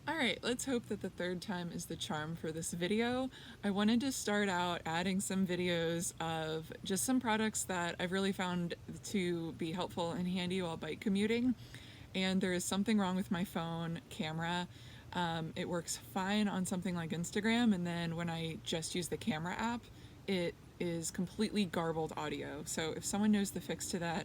Alright, let's hope that the third time is the charm for this video. I wanted to start out adding some videos of just some products that I've really found to be helpful and handy while bike commuting. And there is something wrong with my phone camera. It works fine on something like Instagram, and then when I just use the camera app, it is completely garbled audio. So if someone knows the fix to that,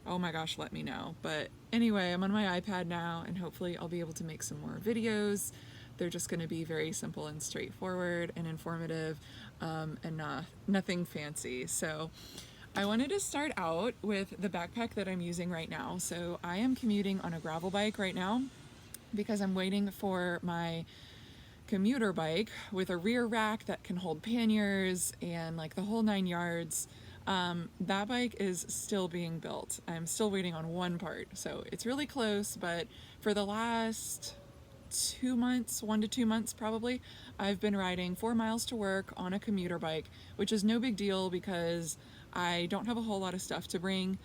oh my gosh, let me know. But anyway, I'm on my iPad now, and hopefully I'll be able to make some more videos. They're just going to be very simple and straightforward and informative, and nothing fancy. So I wanted to start out with the backpack that I'm using right now. So I am commuting on a gravel bike right now because I'm waiting for my commuter bike with a rear rack that can hold panniers and like the whole 9 yards. That bike is still being built. I'm still waiting on one part, so it's really close, but for the last 2 months, 1 to 2 months probably, I've been riding 4 miles to work on a commuter bike, which is no big deal because I don't have a whole lot of stuff to bring.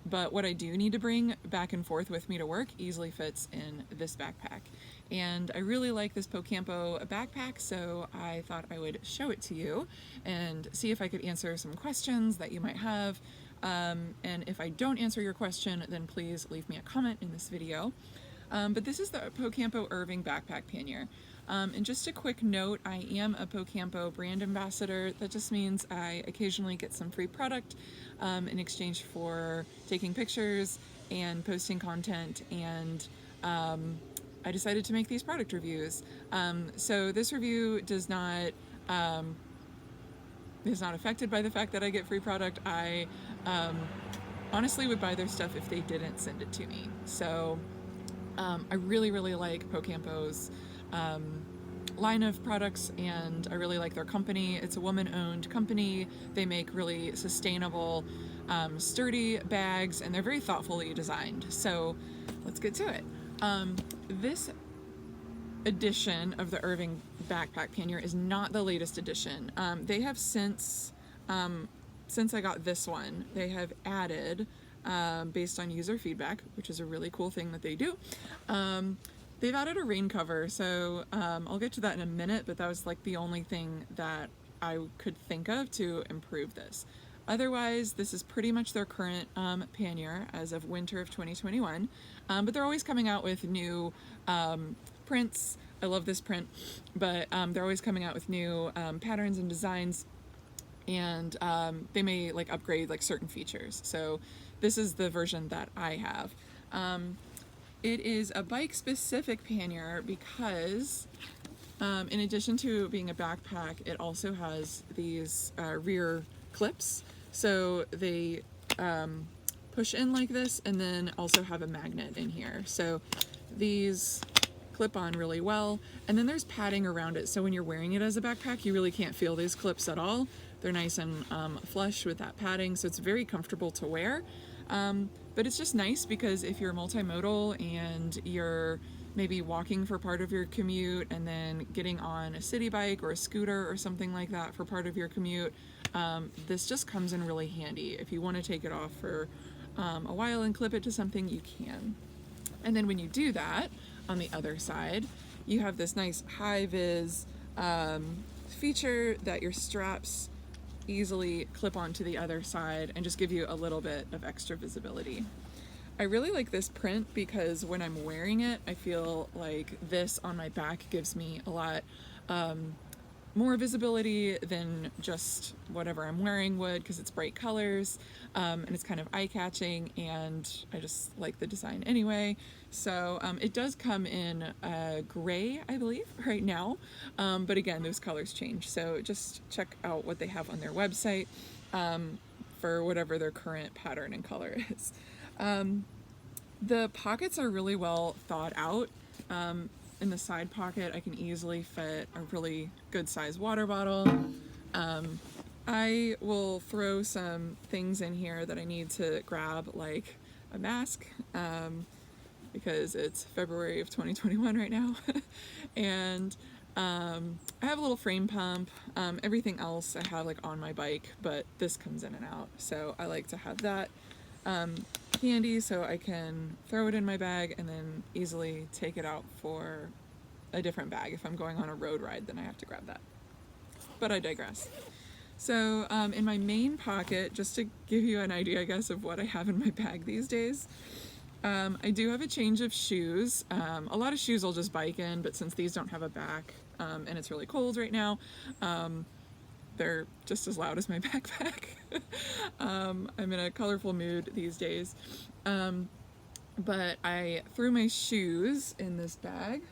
But what I do need to bring back and forth with me to work easily fits in this backpack. And I really like this PoCampo backpack, so I thought I would show it to you and see if I could answer some questions that you might have. And if I don't answer your question, then please leave me a comment in this video. But this is the PoCampo Irving backpack pannier. And just a quick note, I am a PoCampo brand ambassador. That just means I occasionally get some free product in exchange for taking pictures and posting content, and I decided to make these product reviews. So this review is not affected by the fact that I get free product. I honestly would buy their stuff if they didn't send it to me. So I really like PoCampo's line of products, and I really like their company. It's a woman-owned company. They make really sustainable, sturdy bags, and they're very thoughtfully designed. So let's get to it. This edition of the Irving backpack pannier is not the latest edition. They have since I got this one, they have added, based on user feedback, which is a really cool thing that they do. They've added a rain cover, so I'll get to that in a minute, but that was like the only thing that I could think of to improve this. Otherwise, this is pretty much their current pannier as of winter of 2021, but they're always coming out with new prints. I love this print, but they're always coming out with new patterns and designs, and they may like upgrade like certain features. So this is the version that I have. It is a bike-specific pannier because in addition to being a backpack, it also has these rear clips. So they push in like this and then also have a magnet in here. So these clip on really well, and then there's padding around it, so when you're wearing it as a backpack, you really can't feel these clips at all. They're nice and flush with that padding, so it's very comfortable to wear. But it's just nice because if you're multimodal and you're maybe walking for part of your commute and then getting on a city bike or a scooter or something like that for part of your commute, this just comes in really handy. If you want to take it off for a while and clip it to something, you can. And then when you do that, on the other side, you have this nice high-vis feature that your straps easily clip onto the other side and just give you a little bit of extra visibility. I really like this print because when I'm wearing it, I feel like this on my back gives me a lot more visibility than just whatever I'm wearing would, because it's bright colors, and it's kind of eye-catching, and I just like the design anyway. So it does come in gray, I believe, right now, but again, those colors change, so just check out what they have on their website for whatever their current pattern and color is. The pockets are really well thought out. In the side pocket, I can easily fit a really good size water bottle. I will throw some things in here that I need to grab, like a mask, because it's February of 2021 right now. And I have a little frame pump. Everything else I have like on my bike, but this comes in and out, so I like to have that. handy so I can throw it in my bag and then easily take it out for a different bag. If I'm going on a road ride, then I have to grab that. But I digress. So in my main pocket, just to give you an idea, I guess, of what I have in my bag these days, I do have a change of shoes. A lot of shoes I'll just bike in, but since these don't have a back and it's really cold right now, they're just as loud as my backpack. I'm in a colorful mood these days. But I threw my shoes in this bag,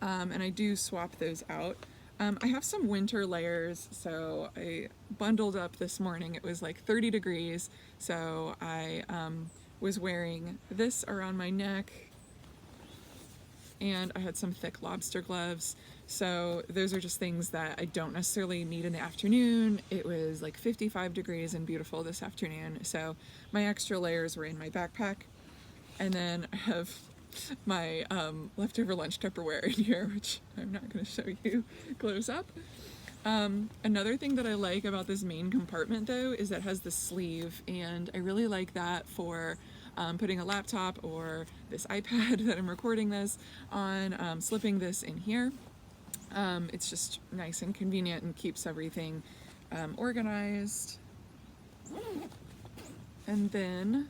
and I do swap those out. I have some winter layers, so I bundled up this morning. It was like 30 degrees, so I was wearing this around my neck, and I had some thick lobster gloves. So those are just things that I don't necessarily need in the afternoon. It was like 55 degrees and beautiful this afternoon, so my extra layers were in my backpack. And then I have my leftover lunch Tupperware in here, which I'm not going to show you close up. Another thing that I like about this main compartment, though, is that it has the sleeve, and I really like that for putting a laptop or this iPad that I'm recording this on, slipping this in here. It's just nice and convenient and keeps everything organized. And then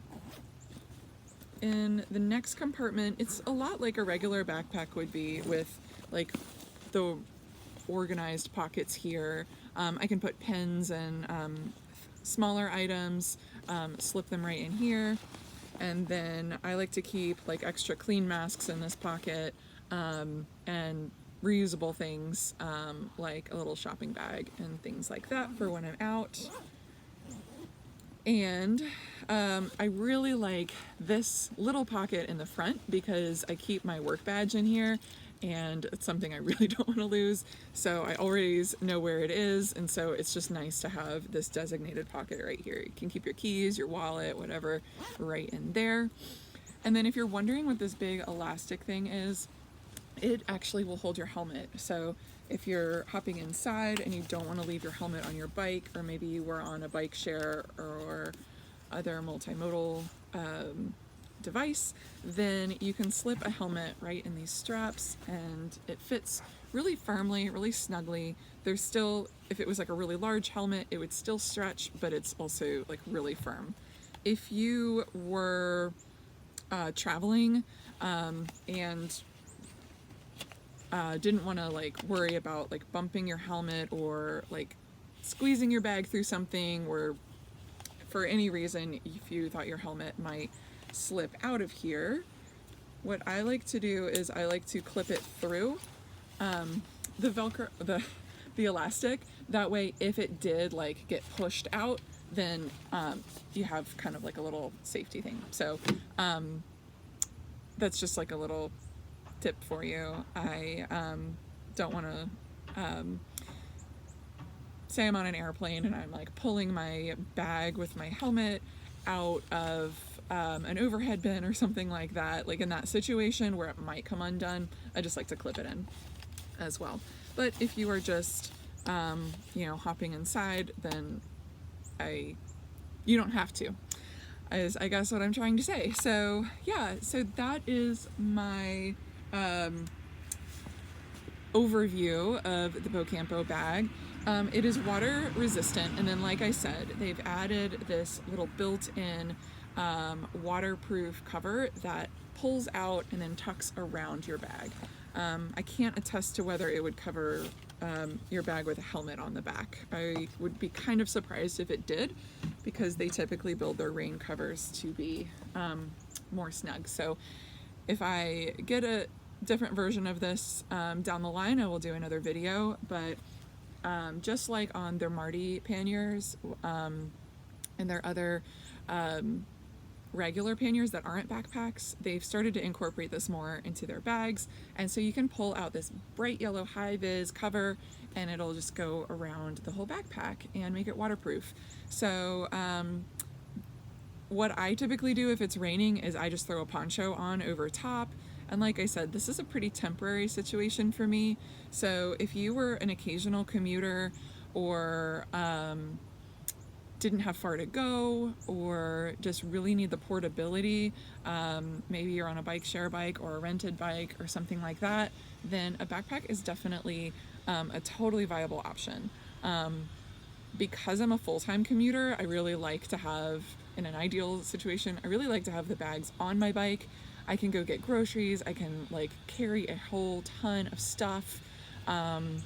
in the next compartment, it's a lot like a regular backpack would be, with like the organized pockets here. I can put pens and smaller items, slip them right in here. And then I like to keep like extra clean masks in this pocket, and reusable things like a little shopping bag and things like that for when I'm out. And I really like this little pocket in the front because I keep my work badge in here, and it's something I really don't want to lose, so I always know where it is, and so it's just nice to have this designated pocket right here. You can keep your keys, your wallet, whatever, right in there. And then if you're wondering what this big elastic thing is, it actually will hold your helmet. So if you're hopping inside and you don't want to leave your helmet on your bike, or maybe you were on a bike share or other multimodal device, then you can slip a helmet right in these straps, and it fits really firmly, really snugly. There's still, if it was like a really large helmet, it would still stretch, but it's also like really firm. If you were traveling and didn't want to like worry about like bumping your helmet or like squeezing your bag through something, or for any reason if you thought your helmet might slip out of here, what I like to do is I like to clip it through the Velcro, the elastic. That way, if it did like get pushed out, then you have kind of like a little safety thing. So that's just like a little tip for you. I don't want to say I'm on an airplane and I'm like pulling my bag with my helmet out of an overhead bin or something like that. Like in that situation where it might come undone, I just like to clip it in as well. But if you are just hopping inside, then you don't have to, is I guess what I'm trying to say. So yeah, so that is my overview of the PoCampo bag. It is water resistant, and then like I said, they've added this little built-in waterproof cover that pulls out and then tucks around your bag. I can't attest to whether it would cover your bag with a helmet on the back. I would be kind of surprised if it did, because they typically build their rain covers to be more snug. So if I get a different version of this down the line, I will do another video. But just like on their Marty panniers and their other regular panniers that aren't backpacks, they've started to incorporate this more into their bags, and so you can pull out this bright yellow high-vis cover and it'll just go around the whole backpack and make it waterproof. So what I typically do if it's raining is I just throw a poncho on over top. And like I said, this is a pretty temporary situation for me. So if you were an occasional commuter or didn't have far to go or just really need the portability, maybe you're on a bike share bike or a rented bike or something like that, then a backpack is definitely a totally viable option. Because I'm a full-time commuter, I really like to have, in an ideal situation, I really like to have the bags on my bike. I can go get groceries, I can like carry a whole ton of stuff, and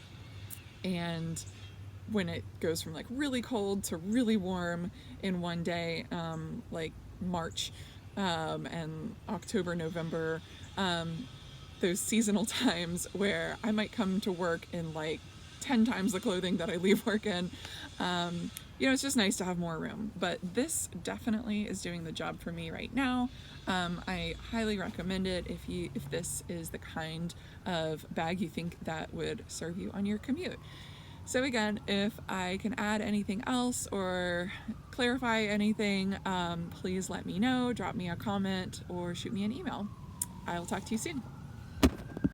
when it goes from like really cold to really warm in one day, like March and October, November, those seasonal times where I might come to work in like 10 times the clothing that I leave work in. It's just nice to have more room. But this definitely is doing the job for me right now. I highly recommend it if this is the kind of bag you think that would serve you on your commute. So again, if I can add anything else or clarify anything, please let me know, drop me a comment, or shoot me an email. I'll talk to you soon.